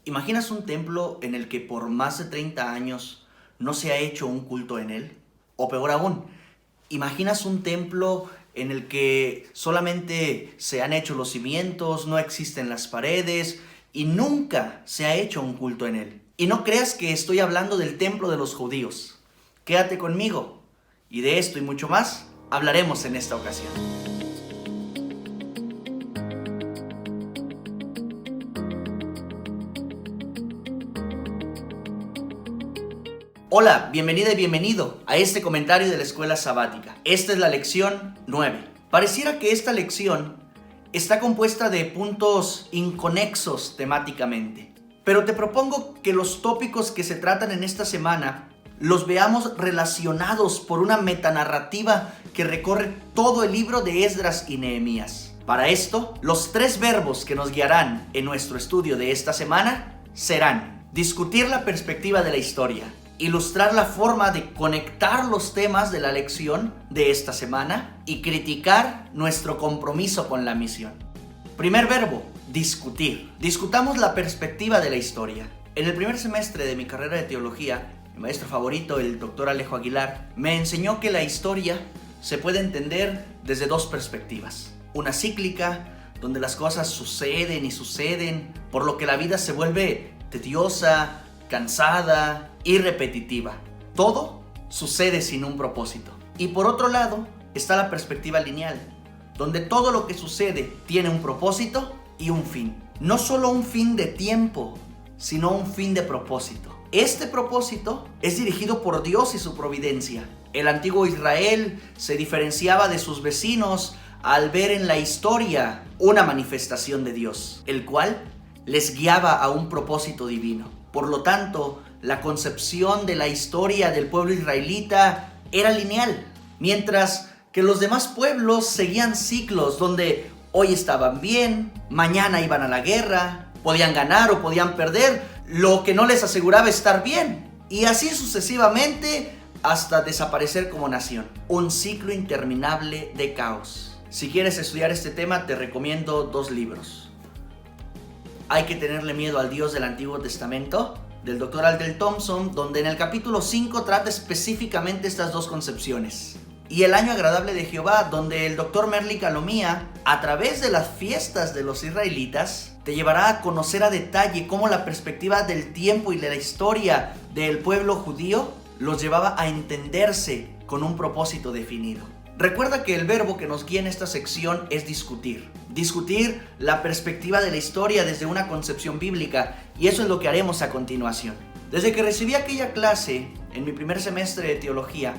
¿Imaginas un templo en el que por más de 30 años no se ha hecho un culto en él? O peor aún, ¿imaginas un templo en el que solamente se han hecho los cimientos, no existen las paredes y nunca se ha hecho un culto en él? Y no creas que estoy hablando del templo de los judíos. Quédate conmigo y de esto y mucho más hablaremos en esta ocasión. Hola, bienvenida y bienvenido a este comentario de la escuela sabática. Esta es la lección 9. Pareciera que esta lección está compuesta de puntos inconexos temáticamente, pero te propongo que los tópicos que se tratan en esta semana los veamos relacionados por una metanarrativa que recorre todo el libro de Esdras y Nehemías. Para esto, los 3 verbos que nos guiarán en nuestro estudio de esta semana serán discutir la perspectiva de la historia, ilustrar la forma de conectar los temas de la lección de esta semana y criticar nuestro compromiso con la misión. Primer verbo, discutir. Discutamos la perspectiva de la historia. En el primer semestre de mi carrera de teología, mi maestro favorito, el doctor Alejo Aguilar, me enseñó que la historia se puede entender desde 2 perspectivas. Una cíclica, donde las cosas suceden y suceden, por lo que la vida se vuelve tediosa, cansada y repetitiva. Todo sucede sin un propósito. Y por otro lado está la perspectiva lineal, donde todo lo que sucede tiene un propósito y un fin. No solo un fin de tiempo, sino un fin de propósito. Este propósito es dirigido por Dios y su providencia. El antiguo Israel se diferenciaba de sus vecinos al ver en la historia una manifestación de Dios, el cual les guiaba a un propósito divino. Por lo tanto, la concepción de la historia del pueblo israelita era lineal, mientras que los demás pueblos seguían ciclos donde hoy estaban bien, mañana iban a la guerra, podían ganar o podían perder, lo que no les aseguraba estar bien, y así sucesivamente hasta desaparecer como nación. Un ciclo interminable de caos. Si quieres estudiar este tema, te recomiendo 2 libros. Hay que tenerle miedo al Dios del Antiguo Testamento, del Dr. Aldel Thompson, donde en el capítulo 5 trata específicamente estas 2 concepciones. Y El Año Agradable de Jehová, donde el Dr. Merli Calomía, a través de las fiestas de los israelitas, te llevará a conocer a detalle cómo la perspectiva del tiempo y de la historia del pueblo judío los llevaba a entenderse con un propósito definido. Recuerda que el verbo que nos guía en esta sección es discutir. Discutir la perspectiva de la historia desde una concepción bíblica, y eso es lo que haremos a continuación. Desde que recibí aquella clase en mi primer semestre de teología,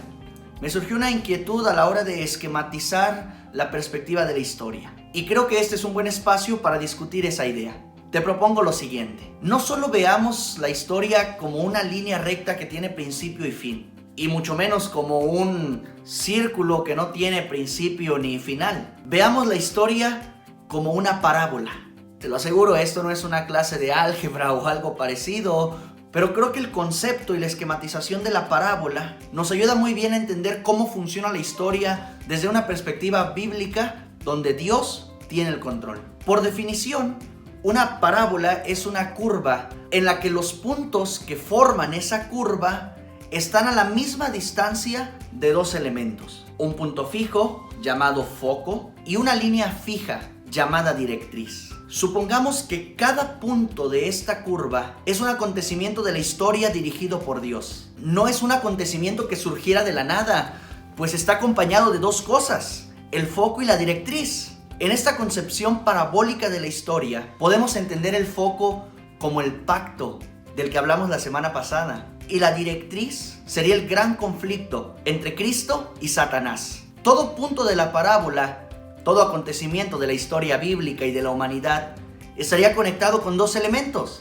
me surgió una inquietud a la hora de esquematizar la perspectiva de la historia. Y creo que este es un buen espacio para discutir esa idea. Te propongo lo siguiente: no solo veamos la historia como una línea recta que tiene principio y fin, y mucho menos como un círculo que no tiene principio ni final. Veamos la historia como una parábola. Te lo aseguro, esto no es una clase de álgebra o algo parecido, pero creo que el concepto y la esquematización de la parábola nos ayuda muy bien a entender cómo funciona la historia desde una perspectiva bíblica donde Dios tiene el control. Por definición, una parábola es una curva en la que los puntos que forman esa curva están a la misma distancia de 2 elementos: un punto fijo, llamado foco, y una línea fija, llamada directriz. Supongamos que cada punto de esta curva es un acontecimiento de la historia dirigido por Dios. No es un acontecimiento que surgiera de la nada, pues está acompañado de 2 cosas: el foco y la directriz. En esta concepción parabólica de la historia, podemos entender el foco como el pacto del que hablamos la semana pasada, y la directriz sería el gran conflicto entre Cristo y Satanás. Todo punto de la parábola, todo acontecimiento de la historia bíblica y de la humanidad estaría conectado con 2 elementos: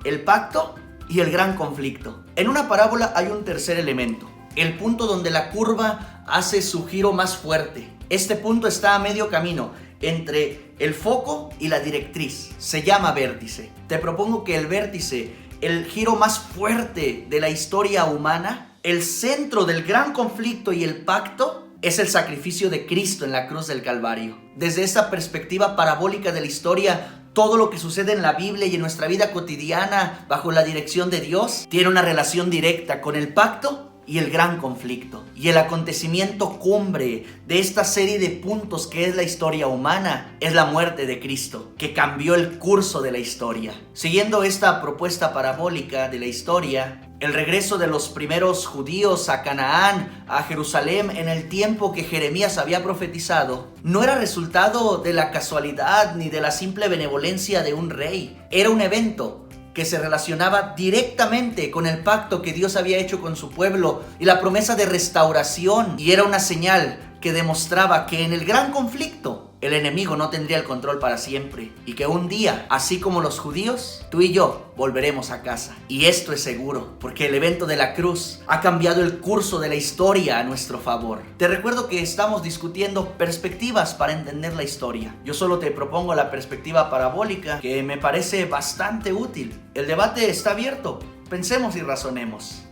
el pacto y el gran conflicto. En una parábola hay un tercer elemento, el punto donde la curva hace su giro más fuerte. Este punto está a medio camino entre el foco y la directriz. Se llama vértice. Te propongo que el vértice, el giro más fuerte de la historia humana, el centro del gran conflicto y el pacto, es el sacrificio de Cristo en la cruz del Calvario. Desde esta perspectiva parabólica de la historia, Todo lo que sucede en la Biblia y en nuestra vida cotidiana bajo la dirección de Dios tiene una relación directa con el pacto y el gran conflicto. Y el acontecimiento cumbre de esta serie de puntos que es la historia humana es la muerte de Cristo, que cambió el curso de la historia. Siguiendo esta propuesta parabólica de la historia, el regreso de los primeros judíos a Canaán, a Jerusalén, en el tiempo que Jeremías había profetizado, no era resultado de la casualidad ni de la simple benevolencia de un rey. Era un evento que se relacionaba directamente con el pacto que Dios había hecho con su pueblo y la promesa de restauración. Y era una señal que demostraba que en el gran conflicto el enemigo no tendría el control para siempre y que un día, así como los judíos, tú y yo volveremos a casa. Y esto es seguro, porque el evento de la cruz ha cambiado el curso de la historia a nuestro favor. Te recuerdo que estamos discutiendo perspectivas para entender la historia. Yo solo te propongo la perspectiva parabólica, que me parece bastante útil. El debate está abierto. Pensemos y razonemos.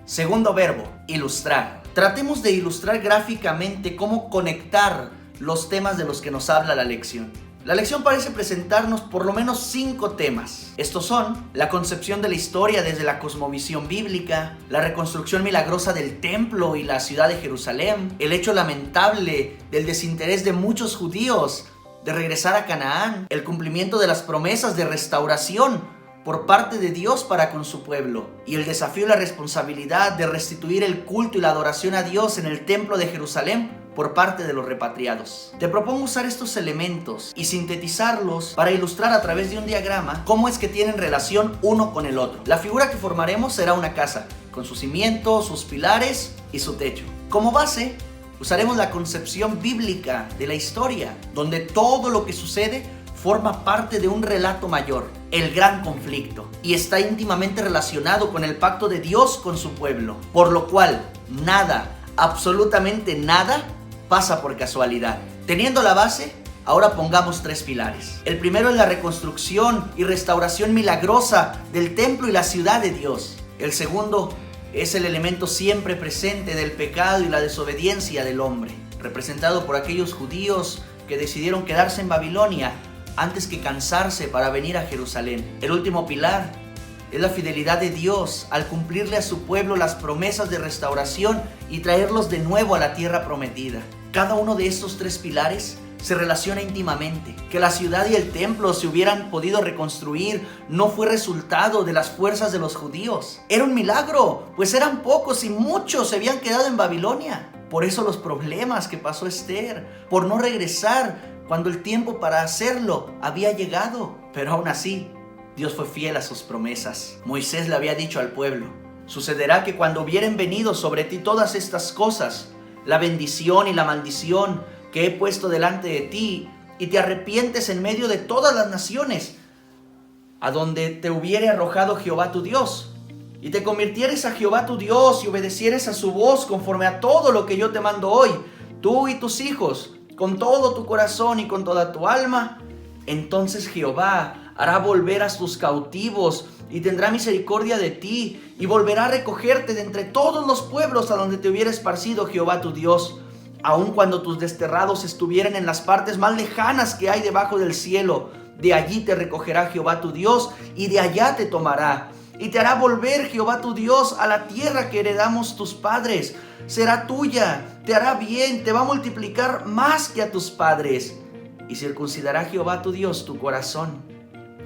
Segundo verbo, ilustrar. Tratemos de ilustrar gráficamente cómo conectar los temas de los que nos habla la lección. La lección parece presentarnos por lo menos 5 temas. Estos son la concepción de la historia desde la cosmovisión bíblica, la reconstrucción milagrosa del templo y la ciudad de Jerusalén, el hecho lamentable del desinterés de muchos judíos de regresar a Canaán, el cumplimiento de las promesas de restauración por parte de Dios para con su pueblo, y el desafío y la responsabilidad de restituir el culto y la adoración a Dios en el templo de Jerusalén por parte de los repatriados. Te propongo usar estos elementos y sintetizarlos para ilustrar a través de un diagrama cómo es que tienen relación uno con el otro. La figura que formaremos será una casa, con sus cimientos, sus pilares y su techo. Como base, usaremos la concepción bíblica de la historia, donde todo lo que sucede forma parte de un relato mayor, el gran conflicto, y está íntimamente relacionado con el pacto de Dios con su pueblo, por lo cual nada, absolutamente nada, pasa por casualidad. Teniendo la base, ahora pongamos 3 pilares. El primero es la reconstrucción y restauración milagrosa del templo y la ciudad de Dios. El segundo es el elemento siempre presente del pecado y la desobediencia del hombre, representado por aquellos judíos que decidieron quedarse en Babilonia antes que cansarse para venir a Jerusalén. El último pilar es la fidelidad de Dios al cumplirle a su pueblo las promesas de restauración y traerlos de nuevo a la tierra prometida. Cada uno de estos 3 pilares se relaciona íntimamente. Que la ciudad y el templo se hubieran podido reconstruir no fue resultado de las fuerzas de los judíos. Era un milagro, pues eran pocos y muchos se habían quedado en Babilonia. Por eso los problemas que pasó Esther, por no regresar cuando el tiempo para hacerlo había llegado. Pero aún así, Dios fue fiel a sus promesas. Moisés le había dicho al pueblo: sucederá que cuando hubieren venido sobre ti todas estas cosas, la bendición y la maldición que he puesto delante de ti, y te arrepientes en medio de todas las naciones, a donde te hubiere arrojado Jehová tu Dios, y te convirtieres a Jehová tu Dios y obedecieres a su voz conforme a todo lo que yo te mando hoy, tú y tus hijos, con todo tu corazón y con toda tu alma, entonces Jehová hará volver a tus cautivos y tendrá misericordia de ti y volverá a recogerte de entre todos los pueblos a donde te hubiera esparcido Jehová tu Dios, aun cuando tus desterrados estuvieran en las partes más lejanas que hay debajo del cielo. De allí te recogerá Jehová tu Dios y de allá te tomará y te hará volver Jehová tu Dios a la tierra que heredamos tus padres. Será tuya, te hará bien, te va a multiplicar más que a tus padres, y circuncidará Jehová tu Dios tu corazón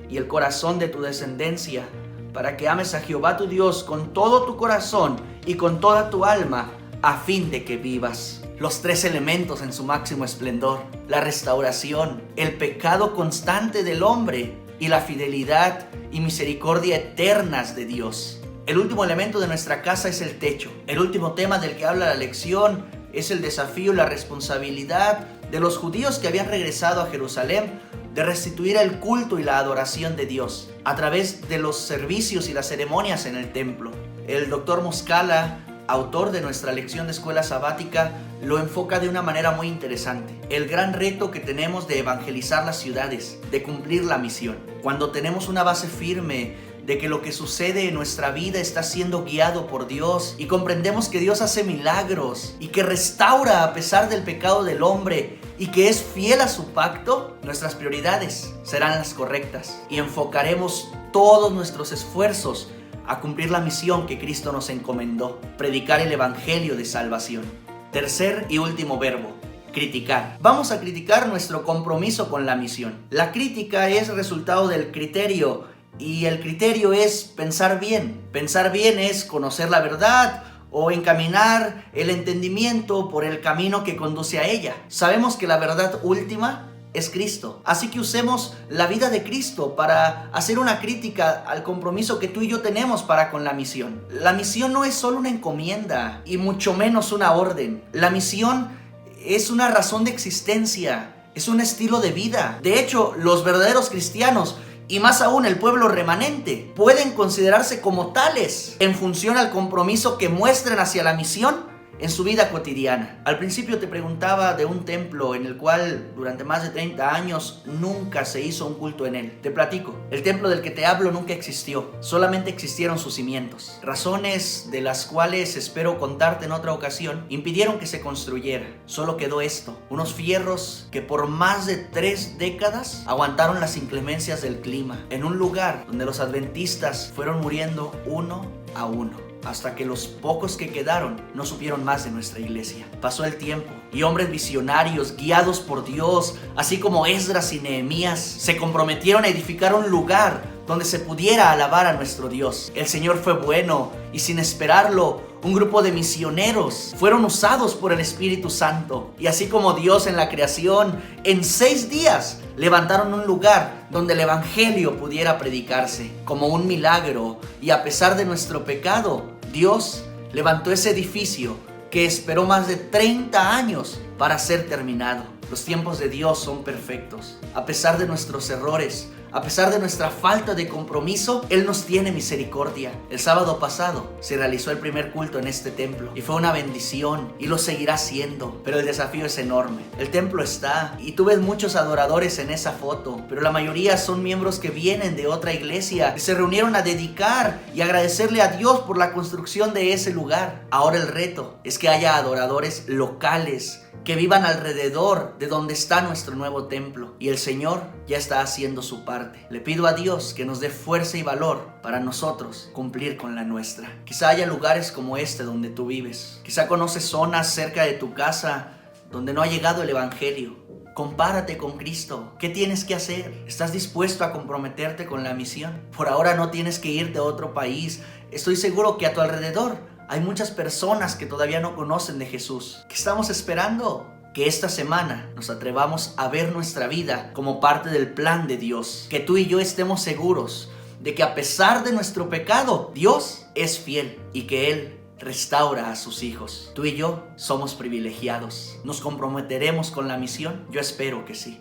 y el corazón de tu descendencia, para que ames a Jehová tu Dios con todo tu corazón y con toda tu alma, a fin de que vivas. Los 3 elementos en su máximo esplendor: la restauración, el pecado constante del hombre y la fidelidad y misericordia eternas de Dios. El último elemento de nuestra casa es el techo. El último tema del que habla la lección es el desafío y la responsabilidad de los judíos que habían regresado a Jerusalén de restituir el culto y la adoración de Dios a través de los servicios y las ceremonias en el templo. El doctor Moscala, autor de nuestra lección de escuela sabática, lo enfoca de una manera muy interesante. El gran reto que tenemos de evangelizar las ciudades, de cumplir la misión. Cuando tenemos una base firme de que lo que sucede en nuestra vida está siendo guiado por Dios y comprendemos que Dios hace milagros y que restaura a pesar del pecado del hombre y que es fiel a su pacto, nuestras prioridades serán las correctas y enfocaremos todos nuestros esfuerzos a cumplir la misión que Cristo nos encomendó: predicar el evangelio de salvación. Tercer y último verbo: criticar. Vamos a criticar nuestro compromiso con la misión. La crítica es resultado del criterio, y el criterio es pensar bien. Pensar bien es conocer la verdad o encaminar el entendimiento por el camino que conduce a ella. Sabemos que la verdad última es Cristo, así que usemos la vida de Cristo para hacer una crítica al compromiso que tú y yo tenemos para con la misión. La misión no es solo una encomienda y mucho menos una orden. La misión es una razón de existencia, es un estilo de vida. De hecho, los verdaderos cristianos, y más aún el pueblo remanente, pueden considerarse como tales en función al compromiso que muestren hacia la misión en su vida cotidiana. Al principio te preguntaba de un templo en el cual durante más de 30 años nunca se hizo un culto en él. Te platico, el templo del que te hablo nunca existió, solamente existieron sus cimientos. Razones de las cuales espero contarte en otra ocasión impidieron que se construyera. Solo quedó esto: unos fierros que por más de 3 décadas aguantaron las inclemencias del clima, en un lugar donde los adventistas fueron muriendo uno a uno, hasta que los pocos que quedaron no supieron más de nuestra iglesia. Pasó el tiempo y hombres visionarios, guiados por Dios, así como Esdras y Nehemías, se comprometieron a edificar un lugar donde se pudiera alabar a nuestro Dios. El Señor fue bueno y sin esperarlo, un grupo de misioneros fueron usados por el Espíritu Santo. Y así como Dios en la creación, en 6 días levantaron un lugar donde el evangelio pudiera predicarse como un milagro. Y a pesar de nuestro pecado, Dios levantó ese edificio que esperó más de 30 años para ser terminado. Los tiempos de Dios son perfectos. A pesar de nuestros errores, a pesar de nuestra falta de compromiso, Él nos tiene misericordia. El sábado pasado se realizó el primer culto en este templo y fue una bendición, y lo seguirá siendo, pero el desafío es enorme. El templo está y tú ves muchos adoradores en esa foto, pero la mayoría son miembros que vienen de otra iglesia y se reunieron a dedicar y agradecerle a Dios por la construcción de ese lugar. Ahora el reto es que haya adoradores locales que vivan alrededor de donde está nuestro nuevo templo, y el Señor ya está haciendo su parte. Le pido a Dios que nos dé fuerza y valor para nosotros cumplir con la nuestra. Quizá haya lugares como este donde tú vives. Quizá conoces zonas cerca de tu casa donde no ha llegado el evangelio. Compárate con Cristo. ¿Qué tienes que hacer? ¿Estás dispuesto a comprometerte con la misión? Por ahora no tienes que irte a otro país. Estoy seguro que a tu alrededor hay muchas personas que todavía no conocen de Jesús. ¿Qué estamos esperando? Que esta semana nos atrevamos a ver nuestra vida como parte del plan de Dios. Que tú y yo estemos seguros de que a pesar de nuestro pecado, Dios es fiel y que Él restaura a sus hijos. Tú y yo somos privilegiados. ¿Nos comprometeremos con la misión? Yo espero que sí.